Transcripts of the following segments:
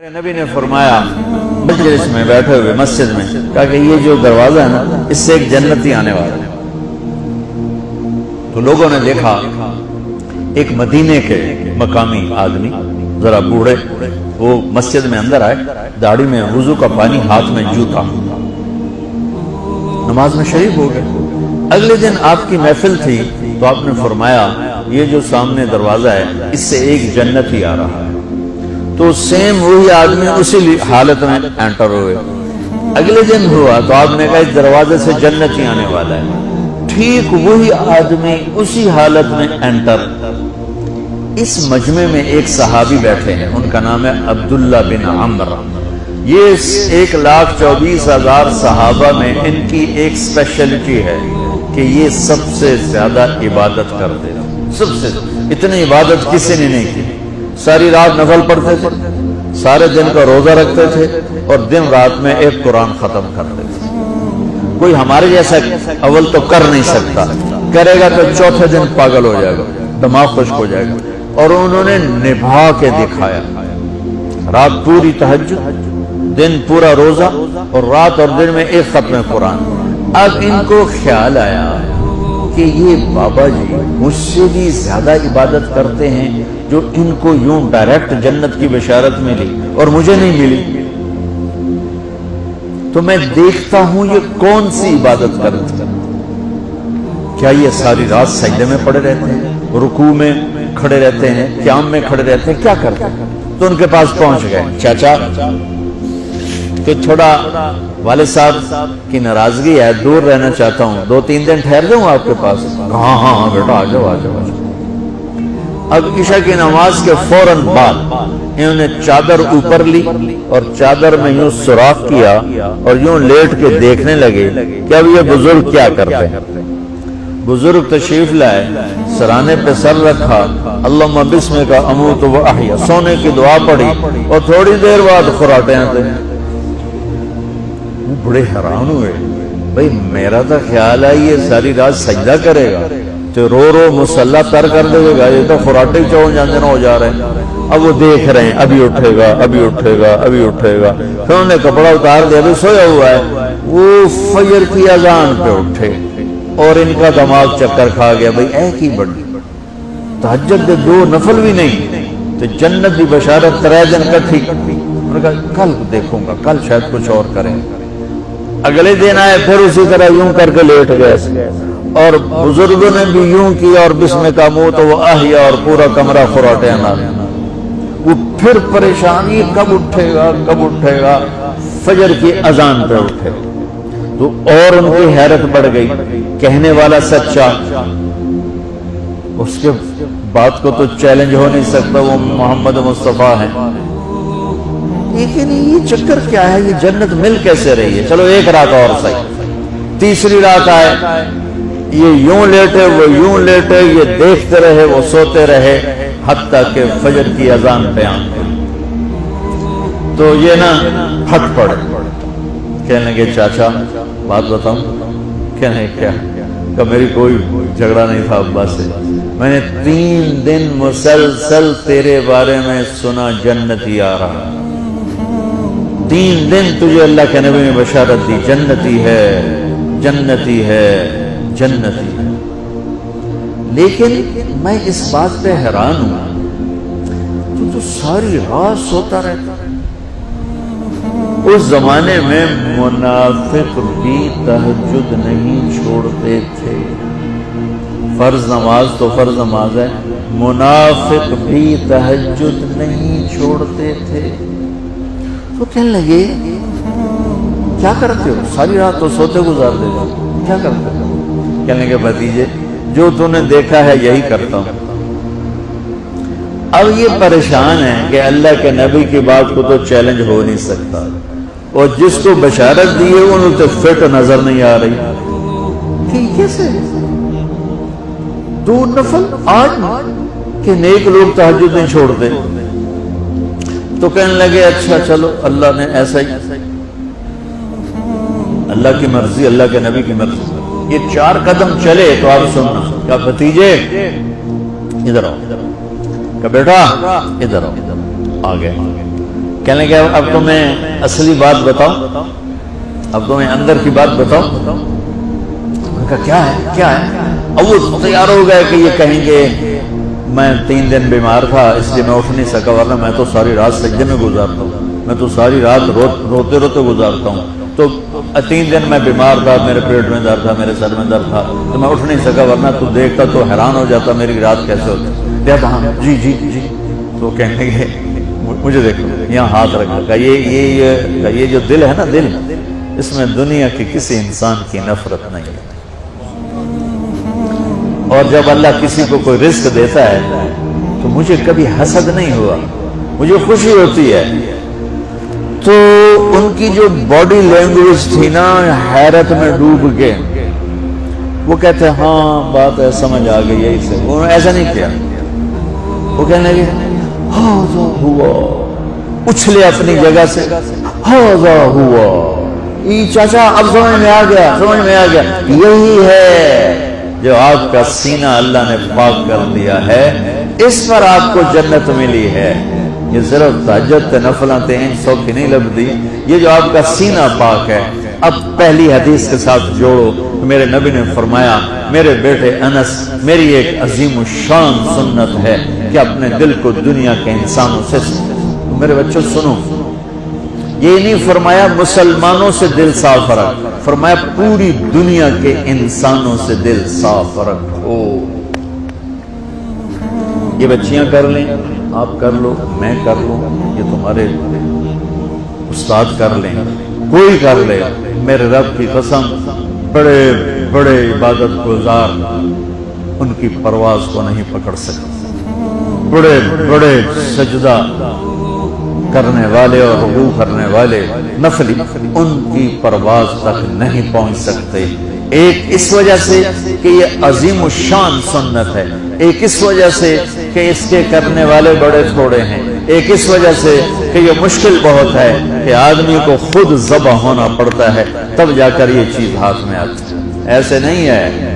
نبی نے فرمایا مجلس میں بیٹھے ہوئے مسجد میں کہا کہ یہ جو دروازہ ہے نا اس سے ایک جنتی آنے والا ہے۔ تو لوگوں نے دیکھا ایک مدینے کے مقامی آدمی ذرا بوڑھے وہ مسجد میں اندر آئے، داڑھی میں وضو کا پانی، ہاتھ میں جوتا، نماز میں شریک ہو گئے۔ اگلے دن آپ کی محفل تھی تو آپ نے فرمایا یہ جو سامنے دروازہ ہے اس سے ایک جنتی آ رہا ہے۔ تو سیم وہی آدمی اسی حالت میں انٹر ہوئے۔ اگلے دن ہوا تو آپ نے کہا اس دروازے سے جنتی آنے والا ہے، ٹھیک وہی آدمی اسی حالت میں انٹر۔ اس مجمع میں ایک صحابی بیٹھے ہیں، ان کا نام ہے عبداللہ بن عمر۔ یہ 1,24,000 صحابہ میں ان کی ایک اسپیشلٹی ہے کہ یہ سب سے زیادہ عبادت کرتے ہیں، سب سے اتنی عبادت کسی نے نہیں کی۔ ساری رات نفل پڑھتے تھے، سارے دن کا روزہ رکھتے تھے اور دن رات میں ایک قرآن ختم کرتے تھے۔ کوئی ہمارے جیسا اول تو کر نہیں سکتا، کرے گا تو چوتھے دن پاگل ہو جائے گا، دماغ خشک ہو جائے گا۔ اور انہوں نے نبھا کے دکھایا، رات پوری تہجد، دن پورا روزہ، اور رات اور دن میں ایک ختم قرآن۔ اب ان کو خیال آیا کہ یہ بابا جی مجھ سے بھی زیادہ عبادت کرتے ہیں جو ان کو یوں ڈائریکٹ جنت کی بشارت ملی اور مجھے نہیں ملی، تو میں دیکھتا ہوں یہ کون سی عبادت کرتے ہیں۔ کیا یہ ساری رات سجدے میں پڑے رہتے ہیں، رکوع میں کھڑے رہتے ہیں، قیام میں کھڑے رہتے ہیں، کیا کرتے ہیں؟ تو ان کے پاس پہنچ گئے، چاچا کہ تھوڑا والد صاحب کی ناراضگی ہے، دور رہنا چاہتا ہوں، 2-3 دن ٹھہر جاؤں آپ کے پاس؟ ہاں ہاں ہاں بیٹا آ جاؤ آ جاؤ آ جاؤ۔ اب عشاء کی نماز کے فوراً بعد انہوں نے چادر اوپر لی اور چادر میں یوں سوراخ کیا اور یوں لیٹ کے دیکھنے لگے کہ اب یہ بزرگ کیا کرتے ہیں۔ بزرگ تشریف لائے، سرانے پہ سر رکھا، اللہم بسمک اموت و احیا، سونے کی دعا پڑھی اور تھوڑی دیر بعد خراٹے آتے ہیں۔ وہ بڑے حیران ہوئے، بھئی میرا تو خیال ہے یہ ساری رات سجدہ کرے گا تو رو رو مسلح تر کر دے گا، یہ تو خراٹے چون جانے ہو جا رہے ہیں۔ اب وہ دیکھ رہے ہیں ابھی اٹھے گا ابھی اٹھے گا ابھی اٹھے گا، پھر انہوں نے کپڑا اتار دیا، ابھی سویا ہوا ہے۔ وہ فجر کی اذان پہ اٹھے اور ان کا دماغ چکر کھا گیا، بھئی اے کی بڑی تہجد دے 2 نفل بھی نہیں تو جنت دی بشارت 3 دن کٹھی۔ انہوں نے کہا کل دیکھوں گا، کل شاید کچھ اور کریں۔ اگلے دن آئے پھر اسی طرح یوں کر کے لیٹ گئے اور بزرگوں نے بھی یوں کیا اور بسمک اموت و احیا اور پورا کمرہ خراٹے آنا۔ وہ پھر پریشانی کب اٹھے گا کب اٹھے گا، فجر کی اذان پہ اٹھے تو اور ان کی حیرت بڑھ گئی، کہنے والا سچا، اس کے بات کو تو چیلنج ہو نہیں سکتا، وہ محمد مصطفیٰ ہیں، لیکن یہ چکر کیا ہے، یہ جنت مل کیسے رہی ہے؟ چلو ایک رات اور صحیح۔ تیسری رات آئے، یہ یوں لیٹے وہ یوں لیٹے، یہ دیکھتے رہے وہ سوتے رہے، حتیٰ کہ فجر کی اذان پہ آئے تو یہ نا پھٹ پڑے، کہنے لگے چاچا بات بتاؤں؟ کہنے کیا؟ کہ میری کوئی جھگڑا نہیں تھا ابا سے، میں نے 3 دن مسلسل تیرے بارے میں سنا جنتی آ رہا، 3 دن تجھے اللہ کے نبی نے بشارت دی جنتی ہے جنتی ہے جنتی ہے، لیکن میں اس بات پہ حیران ہوں تو ساری رات سوتا رہتا۔ اس زمانے میں منافق بھی تہجد نہیں چھوڑتے تھے، فرض نماز تو فرض نماز ہے، منافق بھی تہجد نہیں چھوڑتے تھے۔ تو کہنے لگے کیا کرتے ہو، ساری رات تو سوتے گزار دے گا، کیا کرتے ہو؟ کہنے لگے بھتیجے جو تو نے دیکھا ہے یہی کرتا ہوں۔ اب یہ پریشان ہے کہ اللہ کے نبی کی بات کو تو چیلنج ہو نہیں سکتا، اور جس کو بشارت دی ہے انہوں تو فٹ نظر نہیں آ رہی کہ کیسے 2 نفل آج کہ نیک لوگ تہجد نہیں چھوڑتے۔ تو کہنے لگے اچھا چلو اللہ نے ایسا ہی، اللہ کی مرضی، اللہ کے نبی کی مرضی۔ یہ 4 قدم چلے تو آپ سننا، کہا بھتیجے ادھر آؤ، کہا بیٹا ادھر آؤ، آ گئے۔ کہنے لگے اب تمہیں اصلی بات بتاؤ، اب تمہیں اندر کی بات بتاؤ۔ انہوں نے کہا کیا ہے کیا ہے؟ اب وہ تیار ہو گئے کہ یہ کہیں گے میں 3 دن بیمار تھا اس لیے میں اٹھ نہیں سکا، ورنہ میں تو ساری رات سجدے میں گزارتا ہوں، میں تو ساری رات روتے روتے گزارتا ہوں، تو 3 دن میں بیمار تھا، میرے پیٹ میں درد تھا، میرے سر میں درد تھا، تو میں اٹھ نہیں سکا، ورنہ تو دیکھتا تو حیران ہو جاتا میری رات کیسے ہوتی۔ ہاں جی جی جی۔ تو کہنے لگے مجھے دیکھو یہاں ہاتھ رکھا، یہ جو دل ہے نا، دل اس میں دنیا کی کسی انسان کی نفرت نہیں ہے، اور جب اللہ کسی کو کوئی رزق دیتا ہے تو مجھے کبھی حسد نہیں ہوا، مجھے خوشی ہوتی ہے۔ تو ان کی جو باڈی لینگویج تھی نا، حیرت میں ڈوب کے وہ کہتے ہیں ہاں بات ہے سمجھ آ گئی ہے، اسے انہوں نے ایسا نہیں کیا، وہ کہنے لگے ہاذا ہوا، اچھلے اپنی جگہ سے، ہاذا ہوا، چاچا اب سمجھ میں آ گیا، سمجھ میں آ گیا، یہی ہے جو آپ کا سینہ اللہ نے پاک کر دیا ہے، اس پر آپ کو جنت ملی ہے۔ یہ صرف تہجد نفلاں تین سو کی نہیں لبدی، یہ جو آپ کا سینہ پاک ہے۔ اب پہلی حدیث کے ساتھ جوڑو، میرے نبی نے فرمایا میرے بیٹے انس، میری ایک عظیم الشان سنت ہے کہ اپنے دل کو دنیا کے انسانوں سے، میرے بچوں سنو، یہ نہیں فرمایا مسلمانوں سے دل صاف رکھ، فرمایا پوری دنیا کے انسانوں سے دل صاف رکھو۔ یہ بچیاں کر لیں، آپ کر لو، میں کر لوں، یہ تمہارے استاد کر لیں، کوئی کر لے، میرے رب کی قسم بڑے بڑے عبادت گزار ان کی پرواز کو نہیں پکڑ سکتے، بڑے بڑے سجدہ کرنے والے اور رکوع کرنے والے نفلی ان کی پرواز تک نہیں پہنچ سکتے۔ ایک اس وجہ سے کہ یہ عظیم الشان سنت ہے، ایک اس وجہ سے کہ اس کے کرنے والے بڑے تھوڑے ہیں، ایک اس وجہ سے کہ یہ مشکل بہت ہے کہ آدمی کو خود ذبح ہونا پڑتا ہے تب جا کر یہ چیز ہاتھ میں آتی ہے۔ ایسے نہیں ہے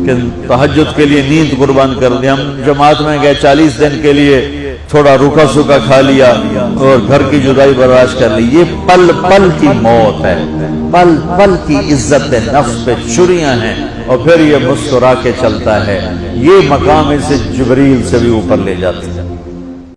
کہ تہجد کے لیے نیند قربان کر دی، ہم جماعت میں گئے 40 دن کے لیے تھوڑا روکا سوکا کھا لیا اور گھر کی جدائی برداشت کر لی، یہ پل پل کی موت ہے، پل پل کی عزت نفس پہ چھریاں ہیں، اور پھر یہ مسکرا کے چلتا ہے، یہ مقام اسے جبریل سے بھی اوپر لے جاتا ہے۔